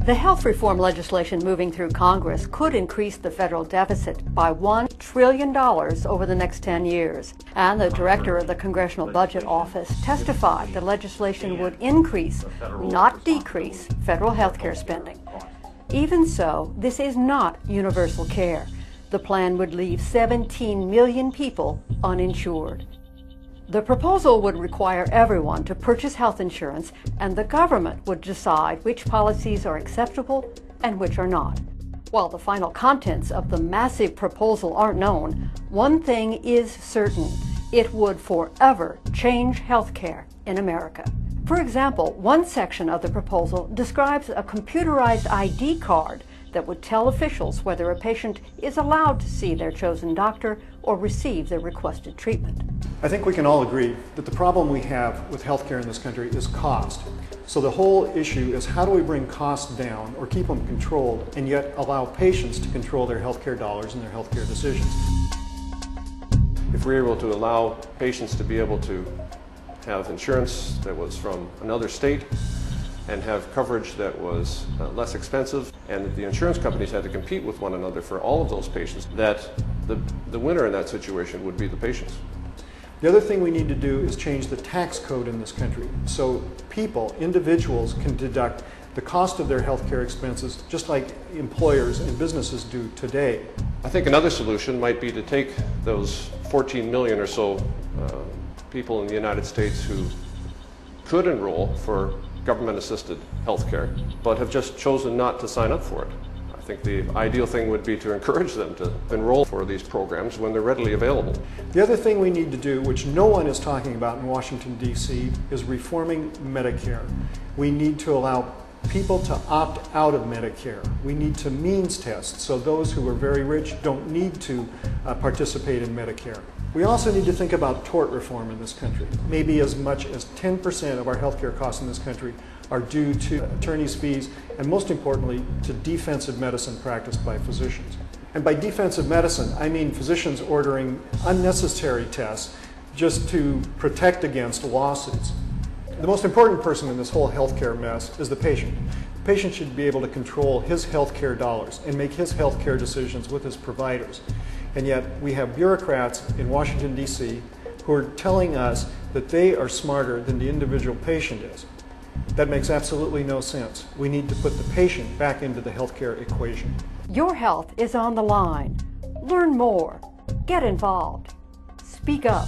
The health reform legislation moving through Congress could increase the federal deficit by $1 trillion over the next 10 years. And the director of the Congressional Budget Office testified the legislation would increase, not decrease, federal health care spending. Even so, this is not universal care. The plan would leave 17 million people uninsured. The proposal would require everyone to purchase health insurance, and the government would decide which policies are acceptable and which are not. While the final contents of the massive proposal aren't known, one thing is certain: it would forever change health care in America. For example, one section of the proposal describes a computerized ID card that would tell officials whether a patient is allowed to see their chosen doctor or receive their requested treatment. I think we can all agree that the problem we have with healthcare in this country is cost. So the whole issue is, how do we bring costs down or keep them controlled and yet allow patients to control their healthcare dollars and their healthcare decisions? If we're able to allow patients to be able to have insurance that was from another state and have coverage that was less expensive, and that the insurance companies had to compete with one another for all of those patients, that the winner in that situation would be the patients. The other thing we need to do is change the tax code in this country so people, individuals, can deduct the cost of their healthcare expenses just like employers and businesses do today. I think another solution might be to take those 14 million or so people in the United States who could enroll for government-assisted health care, but have just chosen not to sign up for it. I think the ideal thing would be to encourage them to enroll for these programs when they're readily available. The other thing we need to do, which no one is talking about in Washington, D.C., is reforming Medicare. We need to allow people to opt out of Medicare. We need to means test so those who are very rich don't need to participate in Medicare. We also need to think about tort reform in this country. Maybe as much as 10% of our healthcare costs in this country are due to attorneys' fees, and most importantly, to defensive medicine practiced by physicians. And by defensive medicine, I mean physicians ordering unnecessary tests just to protect against lawsuits. The most important person in this whole healthcare mess is the patient. The patient should be able to control his healthcare dollars and make his healthcare decisions with his providers. And yet we have bureaucrats in Washington, D.C. who are telling us that they are smarter than the individual patient is. That makes absolutely no sense. We need to put the patient back into the healthcare equation. Your health is on the line. Learn more. Get involved. Speak up.